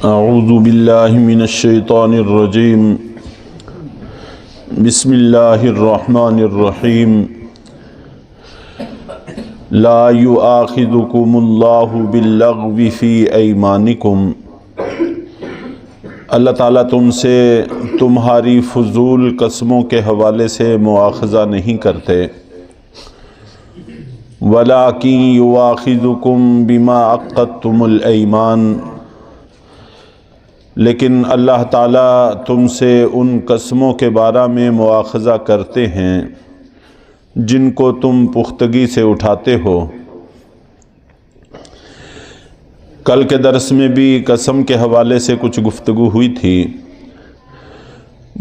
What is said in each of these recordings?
اعوذ باللہ من الشیطان الرجیم بسم اللہ الرحمن الرحیم لا یؤاخذکم اللہ باللغو فی ایمانکم، اللہ تعالیٰ تم سے تمہاری فضول قسموں کے حوالے سے مواخذہ نہیں کرتے، وَلَٰكِن يُؤَاخِذُكُم بِمَا عَقَّدتُّمُ الْأَيْمَانَ، لیکن اللہ تعالیٰ تم سے ان قسموں کے بارے میں مواخذہ کرتے ہیں جن کو تم پختگی سے اٹھاتے ہو۔ کل کے درس میں بھی قسم کے حوالے سے کچھ گفتگو ہوئی تھی۔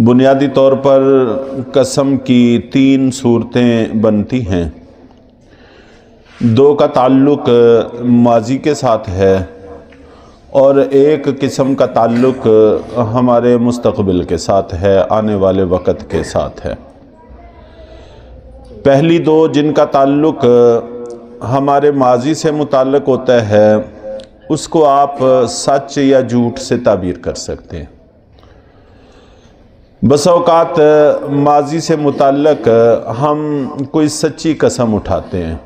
بنیادی طور پر قسم کی 3 صورتیں بنتی ہیں، 2 کا تعلق ماضی کے ساتھ ہے اور ایک قسم کا تعلق ہمارے مستقبل کے ساتھ ہے، آنے والے وقت کے ساتھ ہے۔ پہلی 2 جن کا تعلق ہمارے ماضی سے متعلق ہوتا ہے، اس کو آپ سچ یا جھوٹ سے تعبیر کر سکتے ہیں۔ بس اوقات ماضی سے متعلق ہم کوئی سچی قسم اٹھاتے ہیں،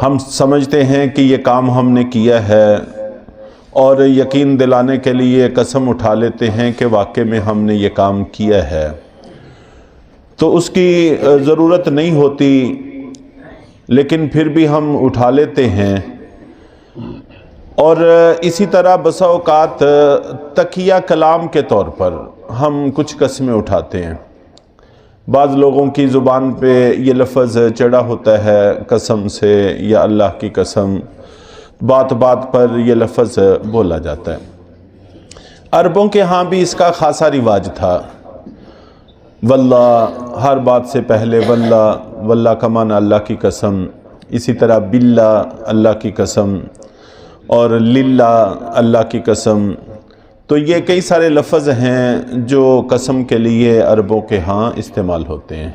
ہم سمجھتے ہیں کہ یہ کام ہم نے کیا ہے اور یقین دلانے کے لیے قسم اٹھا لیتے ہیں کہ واقعے میں ہم نے یہ کام کیا ہے، تو اس کی ضرورت نہیں ہوتی لیکن پھر بھی ہم اٹھا لیتے ہیں۔ اور اسی طرح بسا اوقات تقیہ کلام کے طور پر ہم کچھ قسمیں اٹھاتے ہیں۔ بعض لوگوں کی زبان پہ یہ لفظ چڑھا ہوتا ہے قسم سے یا اللہ کی قسم، بات بات پر یہ لفظ بولا جاتا ہے۔ عربوں کے ہاں بھی اس کا خاصا رواج تھا۔ واللہ، ہر بات سے پہلے واللہ، واللہ کا معنی اللہ کی قسم، اسی طرح باللہ اللہ کی قسم، اور للہ اللہ کی قسم۔ تو یہ کئی سارے لفظ ہیں جو قسم کے لیے عربوں کے ہاں استعمال ہوتے ہیں،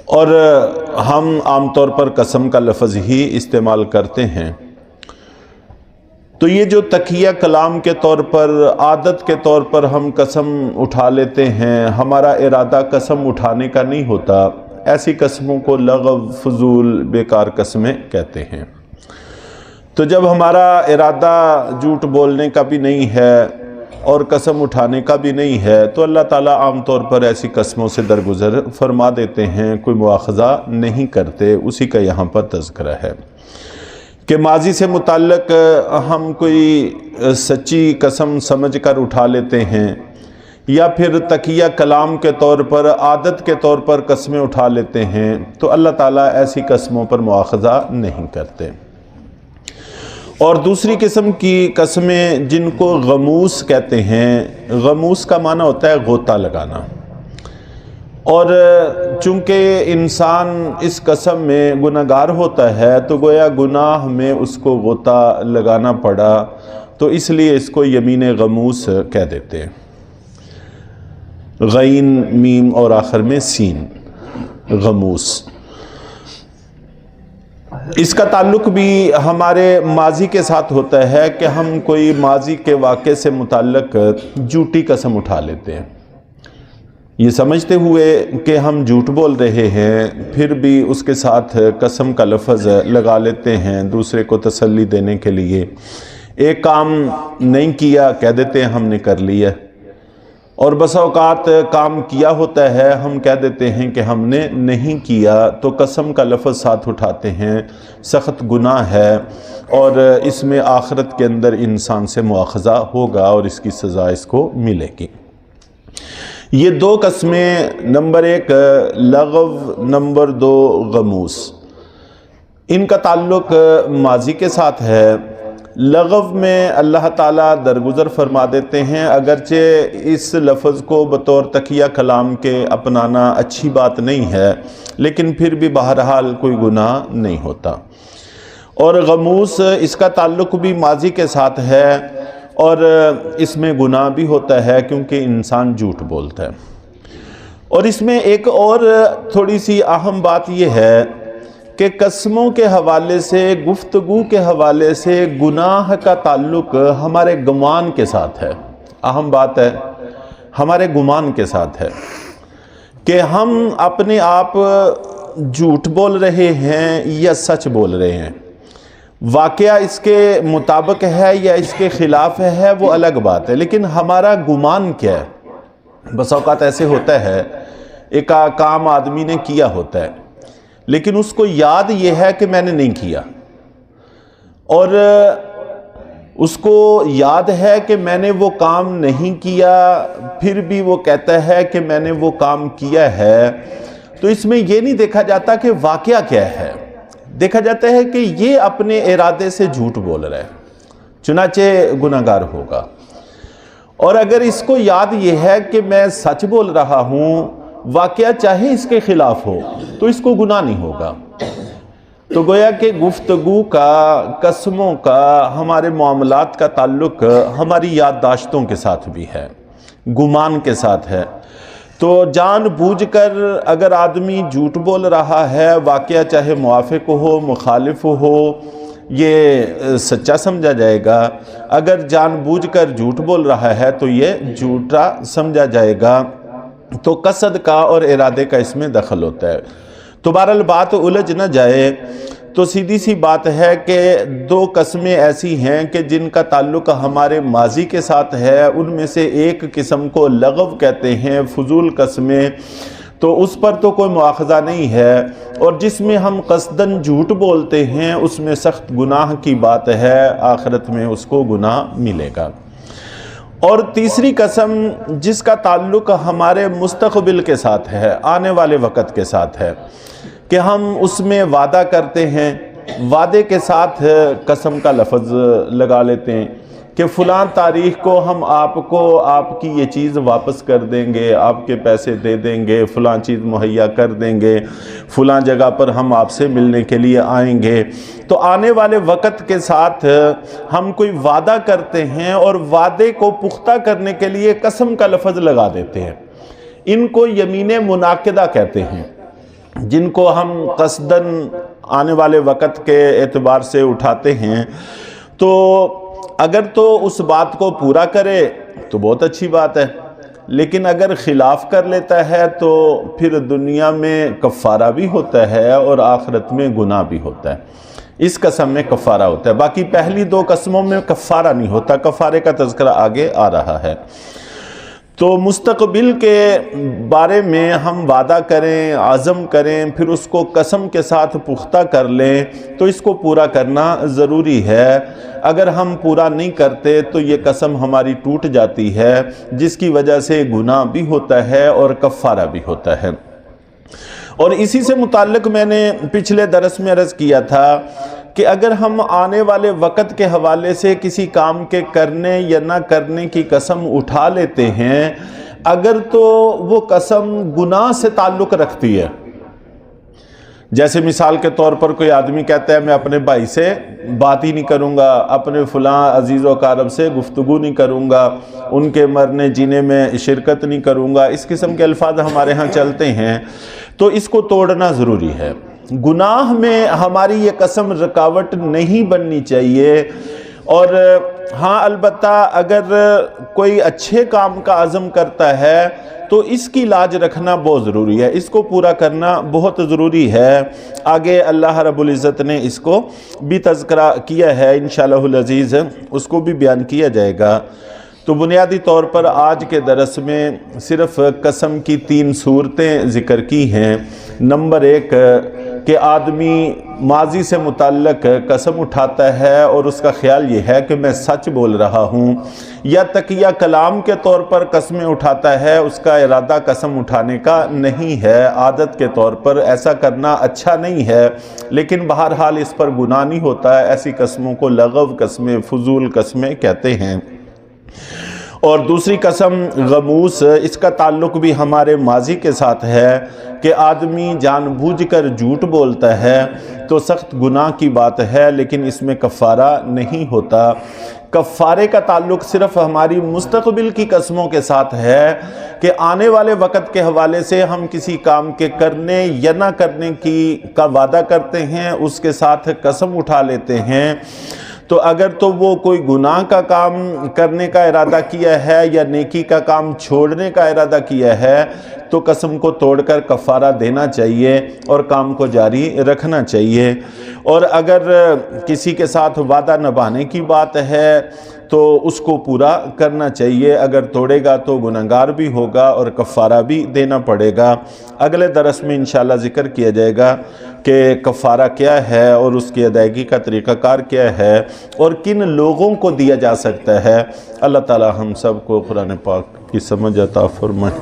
اور ہم عام طور پر قسم کا لفظ ہی استعمال کرتے ہیں۔ تو یہ جو تقیہ کلام کے طور پر، عادت کے طور پر ہم قسم اٹھا لیتے ہیں، ہمارا ارادہ قسم اٹھانے کا نہیں ہوتا، ایسی قسموں کو لغو، فضول، بیکار قسمیں کہتے ہیں۔ تو جب ہمارا ارادہ جھوٹ بولنے کا بھی نہیں ہے اور قسم اٹھانے کا بھی نہیں ہے، تو اللہ تعالیٰ عام طور پر ایسی قسموں سے درگزر فرما دیتے ہیں، کوئی مواخذہ نہیں کرتے۔ اسی کا یہاں پر تذکرہ ہے کہ ماضی سے متعلق ہم کوئی سچی قسم سمجھ کر اٹھا لیتے ہیں، یا پھر تقیہ کلام کے طور پر، عادت کے طور پر قسمیں اٹھا لیتے ہیں، تو اللہ تعالیٰ ایسی قسموں پر مواخذہ نہیں کرتے۔ اور دوسری قسم کی قسمیں جن کو غموس کہتے ہیں، غموس کا معنی ہوتا ہے غوطہ لگانا، اور چونکہ انسان اس قسم میں گناہگار ہوتا ہے تو گویا گناہ میں اس کو غوطہ لگانا پڑا، تو اس لیے اس کو یمین غموس کہہ دیتے ہیں۔ غین، میم اور آخر میں سین، غموس۔ اس کا تعلق بھی ہمارے ماضی کے ساتھ ہوتا ہے کہ ہم کوئی ماضی کے واقعے سے متعلق جھوٹی قسم اٹھا لیتے ہیں، یہ سمجھتے ہوئے کہ ہم جھوٹ بول رہے ہیں، پھر بھی اس کے ساتھ قسم کا لفظ لگا لیتے ہیں دوسرے کو تسلی دینے کے لیے۔ ایک کام نہیں کیا، کہہ دیتے ہیں ہم نے کر لیا، اور بس اوقات کام کیا ہوتا ہے، ہم کہہ دیتے ہیں کہ ہم نے نہیں کیا، تو قسم کا لفظ ساتھ اٹھاتے ہیں۔ سخت گناہ ہے اور اس میں آخرت کے اندر انسان سے مواخذہ ہوگا اور اس کی سزا اس کو ملے گی۔ یہ 2 قسمیں، نمبر 1 لغو، نمبر 2 غموس، ان کا تعلق ماضی کے ساتھ ہے۔ لغو میں اللہ تعالیٰ درگزر فرما دیتے ہیں، اگرچہ اس لفظ کو بطور تقیہ کلام کے اپنانا اچھی بات نہیں ہے، لیکن پھر بھی بہرحال کوئی گناہ نہیں ہوتا۔ اور غموس، اس کا تعلق بھی ماضی کے ساتھ ہے اور اس میں گناہ بھی ہوتا ہے کیونکہ انسان جھوٹ بولتا ہے۔ اور اس میں ایک اور تھوڑی سی اہم بات یہ ہے کہ قسموں کے حوالے سے، گفتگو کے حوالے سے گناہ کا تعلق ہمارے گمان کے ساتھ ہے۔ اہم بات ہے، ہمارے گمان کے ساتھ ہے کہ ہم اپنے آپ جھوٹ بول رہے ہیں یا سچ بول رہے ہیں۔ واقعہ اس کے مطابق ہے یا اس کے خلاف ہے وہ الگ بات ہے، لیکن ہمارا گمان کیا ہے؟ بس اوقات ایسے ہوتا ہے ایک کام آدمی نے کیا ہوتا ہے، لیکن اس کو یاد یہ ہے کہ میں نے نہیں کیا، اور اس کو یاد ہے کہ میں نے وہ کام نہیں کیا، پھر بھی وہ کہتا ہے کہ میں نے وہ کام کیا ہے۔ تو اس میں یہ نہیں دیکھا جاتا کہ واقعہ کیا ہے، دیکھا جاتا ہے کہ یہ اپنے ارادے سے جھوٹ بول رہا ہے، چنانچہ گناہگار ہوگا۔ اور اگر اس کو یاد یہ ہے کہ میں سچ بول رہا ہوں، واقعہ چاہے اس کے خلاف ہو، تو اس کو گناہ نہیں ہوگا۔ تو گویا کہ گفتگو کا، قسموں کا، ہمارے معاملات کا تعلق ہماری یادداشتوں کے ساتھ بھی ہے، گمان کے ساتھ ہے۔ تو جان بوجھ کر اگر آدمی جھوٹ بول رہا ہے، واقعہ چاہے موافق ہو، مخالف ہو، یہ سچا سمجھا جائے گا۔ اگر جان بوجھ کر جھوٹ بول رہا ہے تو یہ جھوٹا سمجھا جائے گا۔ تو قصد کا اور ارادے کا اس میں دخل ہوتا ہے۔ تو بہرحال بات الجھ نہ جائے تو سیدھی سی بات ہے کہ دو قسمیں ایسی ہیں کہ جن کا تعلق ہمارے ماضی کے ساتھ ہے، ان میں سے ایک قسم کو لغو کہتے ہیں، فضول قسمیں، تو اس پر تو کوئی مواخذہ نہیں ہے، اور جس میں ہم قصداً جھوٹ بولتے ہیں اس میں سخت گناہ کی بات ہے، آخرت میں اس کو گناہ ملے گا۔ اور تیسری قسم جس کا تعلق ہمارے مستقبل کے ساتھ ہے، آنے والے وقت کے ساتھ ہے، کہ ہم اس میں وعدہ کرتے ہیں، وعدے کے ساتھ قسم کا لفظ لگا لیتے ہیں کہ فلاں تاریخ کو ہم آپ کو آپ کی یہ چیز واپس کر دیں گے، آپ کے پیسے دے دیں گے، فلاں چیز مہیا کر دیں گے، فلاں جگہ پر ہم آپ سے ملنے کے لیے آئیں گے۔ تو آنے والے وقت کے ساتھ ہم کوئی وعدہ کرتے ہیں اور وعدے کو پختہ کرنے کے لیے قسم کا لفظ لگا دیتے ہیں۔ ان کو یمین منعقدہ کہتے ہیں، جن کو ہم قصداً آنے والے وقت کے اعتبار سے اٹھاتے ہیں۔ تو اگر تو اس بات کو پورا کرے تو بہت اچھی بات ہے، لیکن اگر خلاف کر لیتا ہے تو پھر دنیا میں کفارہ بھی ہوتا ہے اور آخرت میں گناہ بھی ہوتا ہے۔ اس قسم میں کفارہ ہوتا ہے، باقی پہلی دو قسموں میں کفارہ نہیں ہوتا، کفارے کا تذکرہ آگے آ رہا ہے۔ تو مستقبل کے بارے میں ہم وعدہ کریں، عزم کریں، پھر اس کو قسم کے ساتھ پختہ کر لیں تو اس کو پورا کرنا ضروری ہے۔ اگر ہم پورا نہیں کرتے تو یہ قسم ہماری ٹوٹ جاتی ہے، جس کی وجہ سے گناہ بھی ہوتا ہے اور کفارہ بھی ہوتا ہے۔ اور اسی سے متعلق میں نے پچھلے درس میں عرض کیا تھا کہ اگر ہم آنے والے وقت کے حوالے سے کسی کام کے کرنے یا نہ کرنے کی قسم اٹھا لیتے ہیں، اگر تو وہ قسم گناہ سے تعلق رکھتی ہے، جیسے مثال کے طور پر کوئی آدمی کہتا ہے میں اپنے بھائی سے بات ہی نہیں کروں گا، اپنے فلاں عزیز و اقارب سے گفتگو نہیں کروں گا، ان کے مرنے جینے میں شرکت نہیں کروں گا، اس قسم کے الفاظ ہمارے ہاں چلتے ہیں، تو اس کو توڑنا ضروری ہے۔ گناہ میں ہماری یہ قسم رکاوٹ نہیں بننی چاہیے۔ اور ہاں البتہ اگر کوئی اچھے کام کا عزم کرتا ہے تو اس کی لاج رکھنا بہت ضروری ہے، اس کو پورا کرنا بہت ضروری ہے۔ آگے اللہ رب العزت نے اس کو بھی تذکرہ کیا ہے، انشاءاللہ العزیز اس کو بھی بیان کیا جائے گا۔ تو بنیادی طور پر آج کے درس میں صرف قسم کی 3 صورتیں ذکر کی ہیں۔ نمبر 1 کہ آدمی ماضی سے متعلق قسم اٹھاتا ہے اور اس کا خیال یہ ہے کہ میں سچ بول رہا ہوں، یا تقیہ کلام کے طور پر قسمیں اٹھاتا ہے، اس کا ارادہ قسم اٹھانے کا نہیں ہے، عادت کے طور پر ایسا کرنا اچھا نہیں ہے، لیکن بہرحال اس پر گناہ نہیں ہوتا ہے۔ ایسی قسموں کو لغو قسمیں، فضول قسمیں کہتے ہیں۔ اور دوسری قسم غموس، اس کا تعلق بھی ہمارے ماضی کے ساتھ ہے کہ آدمی جان بوجھ کر جھوٹ بولتا ہے تو سخت گناہ کی بات ہے، لیکن اس میں کفارہ نہیں ہوتا۔ کفارے کا تعلق صرف ہماری مستقبل کی قسموں کے ساتھ ہے کہ آنے والے وقت کے حوالے سے ہم کسی کام کے کرنے یا نہ کرنے کا وعدہ کرتے ہیں، اس کے ساتھ قسم اٹھا لیتے ہیں، تو اگر تو وہ کوئی گناہ کا کام کرنے کا ارادہ کیا ہے یا نیکی کا کام چھوڑنے کا ارادہ کیا ہے تو قسم کو توڑ کر کفارہ دینا چاہیے اور کام کو جاری رکھنا چاہیے۔ اور اگر کسی کے ساتھ وعدہ نبھانے کی بات ہے تو اس کو پورا کرنا چاہیے، اگر توڑے گا تو گنہگار بھی ہوگا اور کفارہ بھی دینا پڑے گا۔ اگلے درس میں انشاءاللہ ذکر کیا جائے گا کہ کفارہ کیا ہے اور اس کی ادائیگی کا طریقہ کار کیا ہے اور کن لوگوں کو دیا جا سکتا ہے۔ اللہ تعالی ہم سب کو قرآن پاک کی سمجھ عطا فرمائے۔